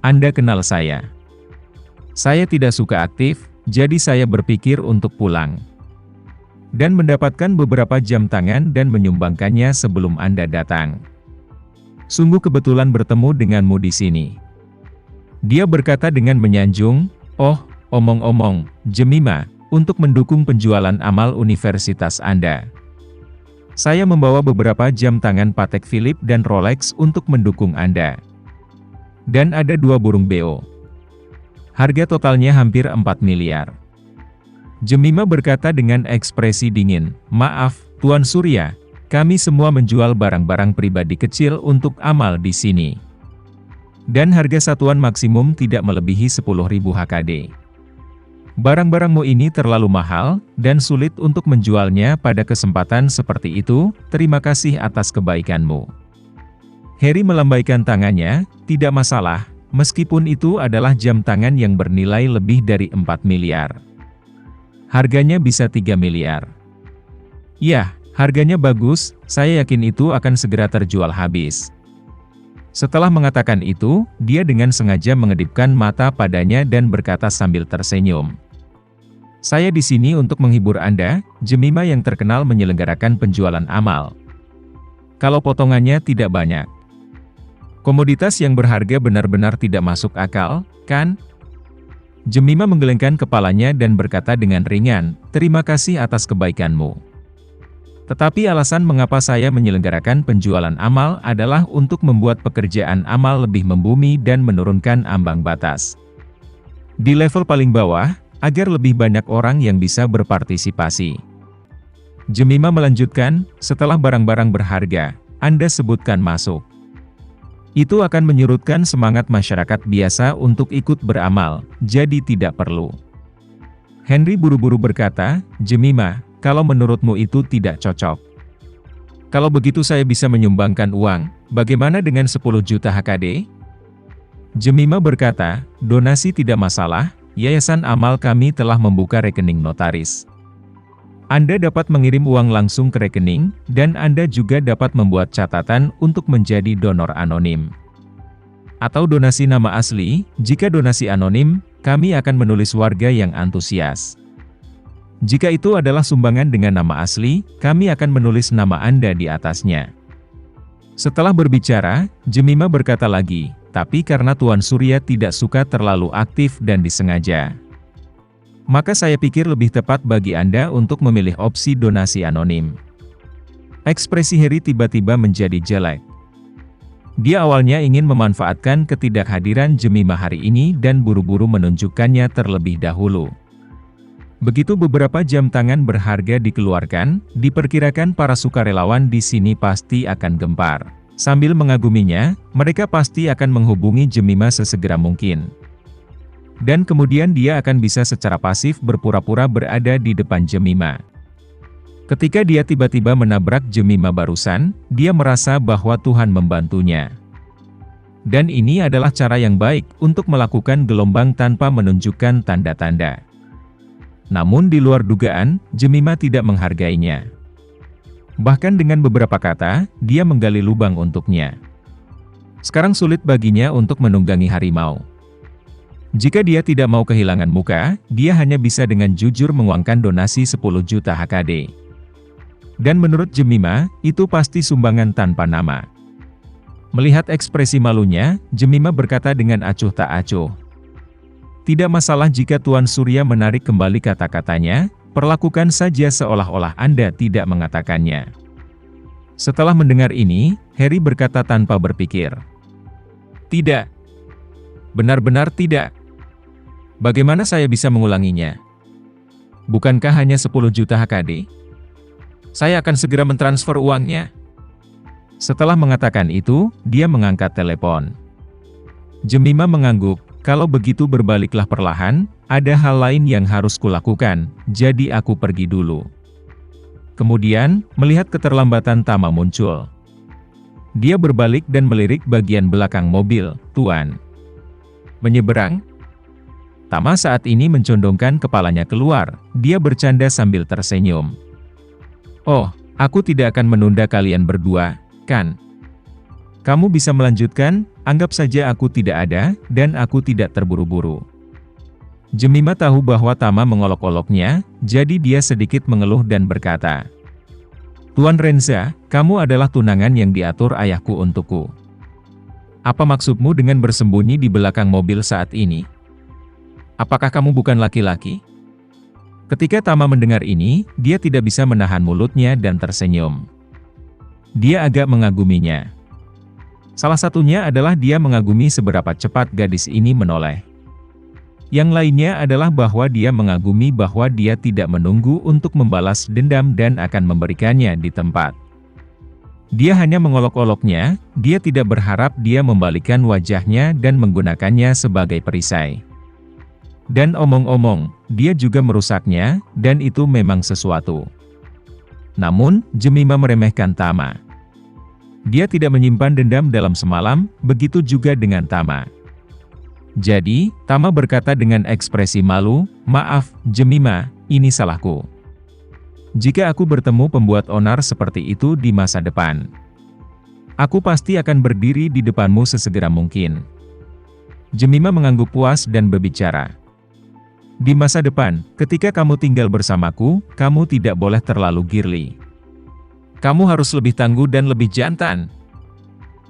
Anda kenal saya. Saya tidak suka aktif, jadi saya berpikir untuk pulang. Dan mendapatkan beberapa jam tangan dan menyumbangkannya sebelum Anda datang. Sungguh kebetulan bertemu denganmu di sini. Dia berkata dengan menyanjung, "Oh, omong-omong, Jemima, untuk mendukung penjualan amal universitas Anda. Saya membawa beberapa jam tangan Patek Philippe dan Rolex untuk mendukung Anda. Dan ada 2 burung beo. Harga totalnya hampir 4 miliar. Jemima berkata dengan ekspresi dingin, "Maaf, Tuan Surya, kami semua menjual barang-barang pribadi kecil untuk amal di sini. Dan harga satuan maksimum tidak melebihi 10.000 HKD. Barang-barangmu ini terlalu mahal, dan sulit untuk menjualnya pada kesempatan seperti itu, terima kasih atas kebaikanmu." Harry melambaikan tangannya, "Tidak masalah, meskipun itu adalah jam tangan yang bernilai lebih dari 4 miliar. Harganya bisa 3 miliar. Ya, harganya bagus, saya yakin itu akan segera terjual habis." Setelah mengatakan itu, dia dengan sengaja mengedipkan mata padanya dan berkata sambil tersenyum, "Saya di sini untuk menghibur Anda, Jemima yang terkenal menyelenggarakan penjualan amal. Kalau potongannya tidak banyak. Komoditas yang berharga benar-benar tidak masuk akal, kan?" Jemima menggelengkan kepalanya dan berkata dengan ringan, "Terima kasih atas kebaikanmu. Tetapi alasan mengapa saya menyelenggarakan penjualan amal adalah untuk membuat pekerjaan amal lebih membumi dan menurunkan ambang batas. Di level paling bawah, agar lebih banyak orang yang bisa berpartisipasi." Jemima melanjutkan, "Setelah barang-barang berharga, Anda sebutkan masuk. Itu akan menyurutkan semangat masyarakat biasa untuk ikut beramal, jadi tidak perlu." Henry buru-buru berkata, "Jemima, kalau menurutmu itu tidak cocok. Kalau begitu saya bisa menyumbangkan uang, bagaimana dengan 10 juta HKD? Jemima berkata, "Donasi tidak masalah, Yayasan Amal kami telah membuka rekening notaris. Anda dapat mengirim uang langsung ke rekening, dan Anda juga dapat membuat catatan untuk menjadi donor anonim. Atau donasi nama asli, jika donasi anonim, kami akan menulis warga yang antusias. Jika itu adalah sumbangan dengan nama asli, kami akan menulis nama Anda di atasnya." Setelah berbicara, Jemima berkata lagi, "Tapi karena Tuan Surya tidak suka terlalu aktif dan disengaja, maka saya pikir lebih tepat bagi Anda untuk memilih opsi donasi anonim." Ekspresi Harry tiba-tiba menjadi jelek. Dia awalnya ingin memanfaatkan ketidakhadiran Jemima hari ini dan buru-buru menunjukkannya terlebih dahulu. Begitu beberapa jam tangan berharga dikeluarkan, diperkirakan para sukarelawan di sini pasti akan gempar. Sambil mengaguminya, mereka pasti akan menghubungi Jemima sesegera mungkin. Dan kemudian dia akan bisa secara pasif berpura-pura berada di depan Jemima. Ketika dia tiba-tiba menabrak Jemima barusan, dia merasa bahwa Tuhan membantunya. Dan ini adalah cara yang baik untuk melakukan gelombang tanpa menunjukkan tanda-tanda. Namun di luar dugaan, Jemima tidak menghargainya. Bahkan dengan beberapa kata, dia menggali lubang untuknya. Sekarang sulit baginya untuk menunggangi harimau. Jika dia tidak mau kehilangan muka, dia hanya bisa dengan jujur menguangkan donasi 10 juta HKD. Dan menurut Jemima, itu pasti sumbangan tanpa nama. Melihat ekspresi malunya, Jemima berkata dengan acuh tak acuh, "Tidak masalah jika Tuan Surya menarik kembali kata-katanya, perlakukan saja seolah-olah Anda tidak mengatakannya." Setelah mendengar ini, Harry berkata tanpa berpikir, "Tidak. Benar-benar tidak. Bagaimana saya bisa mengulanginya? Bukankah hanya 10 juta HKD? Saya akan segera mentransfer uangnya." Setelah mengatakan itu, dia mengangkat telepon. Jemima mengangguk, "Kalau begitu berbaliklah perlahan, ada hal lain yang harus kulakukan, jadi aku pergi dulu." Kemudian, melihat keterlambatan Tama muncul. Dia berbalik dan melirik bagian belakang mobil. "Tuan, menyeberang?" Tama saat ini mencondongkan kepalanya keluar, dia bercanda sambil tersenyum. "Oh, aku tidak akan menunda kalian berdua, kan? Kamu bisa melanjutkan, anggap saja aku tidak ada, dan aku tidak terburu-buru. Jemima tahu bahwa Tama mengolok-oloknya, jadi dia sedikit mengeluh dan berkata, Tuan Renza, kamu adalah tunangan yang diatur ayahku untukku. Apa maksudmu dengan bersembunyi di belakang mobil saat ini? Apakah kamu bukan laki-laki? Ketika Tama mendengar ini, dia tidak bisa menahan mulutnya dan tersenyum. Dia agak mengaguminya. Salah satunya adalah dia mengagumi seberapa cepat gadis ini menoleh. Yang lainnya adalah bahwa dia mengagumi bahwa dia tidak menunggu untuk membalas dendam dan akan memberikannya di tempat. Dia hanya mengolok-oloknya, dia tidak berharap dia membalikkan wajahnya dan menggunakannya sebagai perisai. Dan omong-omong, dia juga merusaknya, dan itu memang sesuatu. Namun, Jemima meremehkan Tama. Dia tidak menyimpan dendam dalam semalam, begitu juga dengan Tama. Jadi, Tama berkata dengan ekspresi malu, "Maaf, Jemima, ini salahku. Jika aku bertemu pembuat onar seperti itu di masa depan, aku pasti akan berdiri di depanmu sesegera mungkin." Jemima mengangguk puas dan berbicara, "Di masa depan, ketika kamu tinggal bersamaku, kamu tidak boleh terlalu girly. Kamu harus lebih tangguh dan lebih jantan.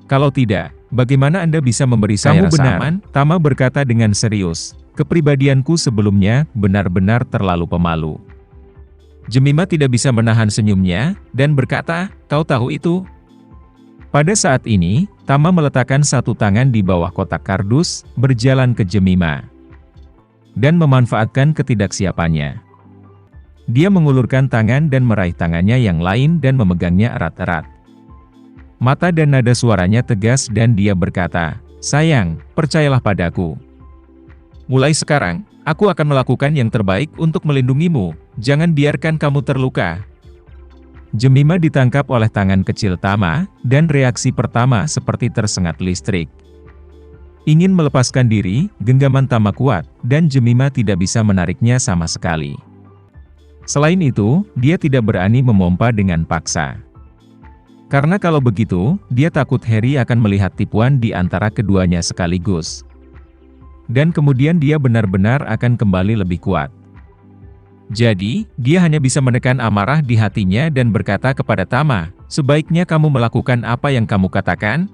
Kalau tidak, bagaimana Anda bisa memberi saya rasa aman?" Tama berkata dengan serius, "Kepribadianku sebelumnya benar-benar terlalu pemalu." Jemima tidak bisa menahan senyumnya, dan berkata, "Kau tahu itu?" Pada saat ini, Tama meletakkan satu tangan di bawah kotak kardus, berjalan ke Jemima, dan memanfaatkan ketidaksiapannya. Dia mengulurkan tangan dan meraih tangannya yang lain dan memegangnya erat-erat. Mata dan nada suaranya tegas dan dia berkata, "Sayang, percayalah padaku. Mulai sekarang, aku akan melakukan yang terbaik untuk melindungimu, jangan biarkan kamu terluka." Jemima ditangkap oleh tangan kecil Tama, dan reaksi pertama seperti tersengat listrik. Ingin melepaskan diri, genggaman Tama kuat, dan Jemima tidak bisa menariknya sama sekali. Selain itu, dia tidak berani memompa dengan paksa. Karena kalau begitu, dia takut Harry akan melihat tipuan di antara keduanya sekaligus. Dan kemudian dia benar-benar akan kembali lebih kuat. Jadi, dia hanya bisa menekan amarah di hatinya dan berkata kepada Tama, "Sebaiknya kamu melakukan apa yang kamu katakan."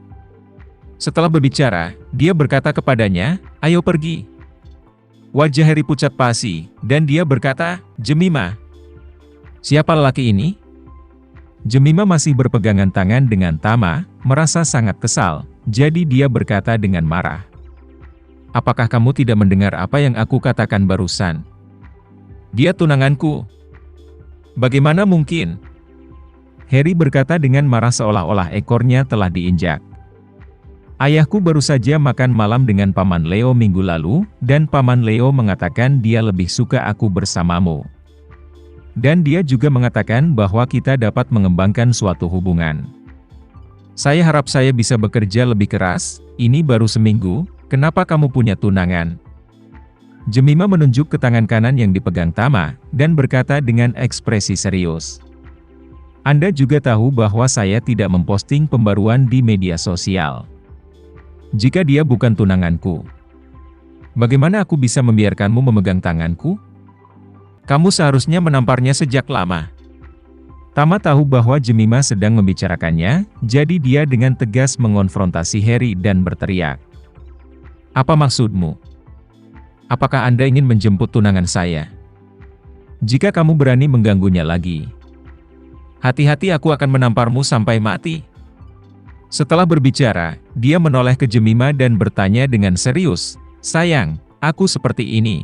Setelah berbicara, dia berkata kepadanya, "Ayo pergi." Wajah Harry pucat pasi, dan dia berkata, "Jemima, siapa lelaki ini?" Jemima masih berpegangan tangan dengan Tama, merasa sangat kesal, jadi dia berkata dengan marah, "Apakah kamu tidak mendengar apa yang aku katakan barusan? Dia tunanganku." "Bagaimana mungkin?" Harry berkata dengan marah seolah-olah ekornya telah diinjak. "Ayahku baru saja makan malam dengan Paman Leo minggu lalu, dan Paman Leo mengatakan dia lebih suka aku bersamamu. Dan dia juga mengatakan bahwa kita dapat mengembangkan suatu hubungan. Saya harap saya bisa bekerja lebih keras, ini baru seminggu, kenapa kamu punya tunangan?" Jemima menunjuk ke tangan kanan yang dipegang Tama, dan berkata dengan ekspresi serius, "Anda juga tahu bahwa saya tidak memposting pembaruan di media sosial. Jika dia bukan tunanganku, bagaimana aku bisa membiarkanmu memegang tanganku? Kamu seharusnya menamparnya sejak lama." Tama tahu bahwa Jemima sedang membicarakannya, jadi dia dengan tegas mengonfrontasi Harry dan berteriak, "Apa maksudmu? Apakah Anda ingin menjemput tunangan saya? Jika kamu berani mengganggunya lagi, hati-hati aku akan menamparmu sampai mati." Setelah berbicara, dia menoleh ke Jemima dan bertanya dengan serius, "Sayang, aku seperti ini.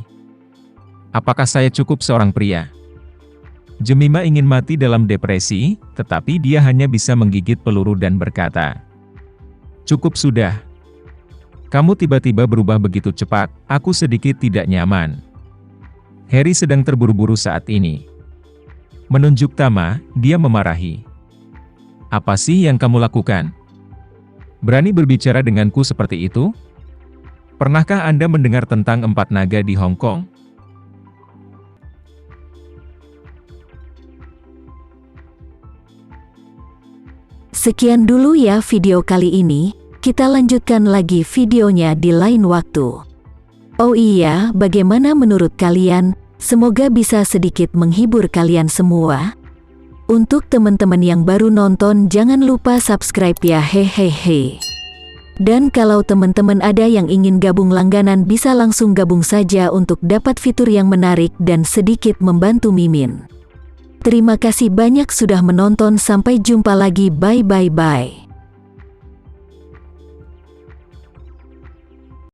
Apakah saya cukup seorang pria?" Jemima ingin mati dalam depresi, tetapi dia hanya bisa menggigit peluru dan berkata, "Cukup sudah. Kamu tiba-tiba berubah begitu cepat, aku sedikit tidak nyaman." Harry sedang terburu-buru saat ini. Menunjuk Tama, dia memarahi, "Apa sih yang kamu lakukan? Berani berbicara denganku seperti itu? Pernahkah Anda mendengar tentang 4 naga di Hong Kong?" Sekian dulu ya video kali ini, kita lanjutkan lagi videonya di lain waktu. Oh iya, bagaimana menurut kalian? Semoga bisa sedikit menghibur kalian semua. Untuk teman-teman yang baru nonton, jangan lupa subscribe ya, hehehe. Dan kalau teman-teman ada yang ingin gabung langganan, bisa langsung gabung saja untuk dapat fitur yang menarik dan sedikit membantu Mimin. Terima kasih banyak sudah menonton, sampai jumpa lagi, bye.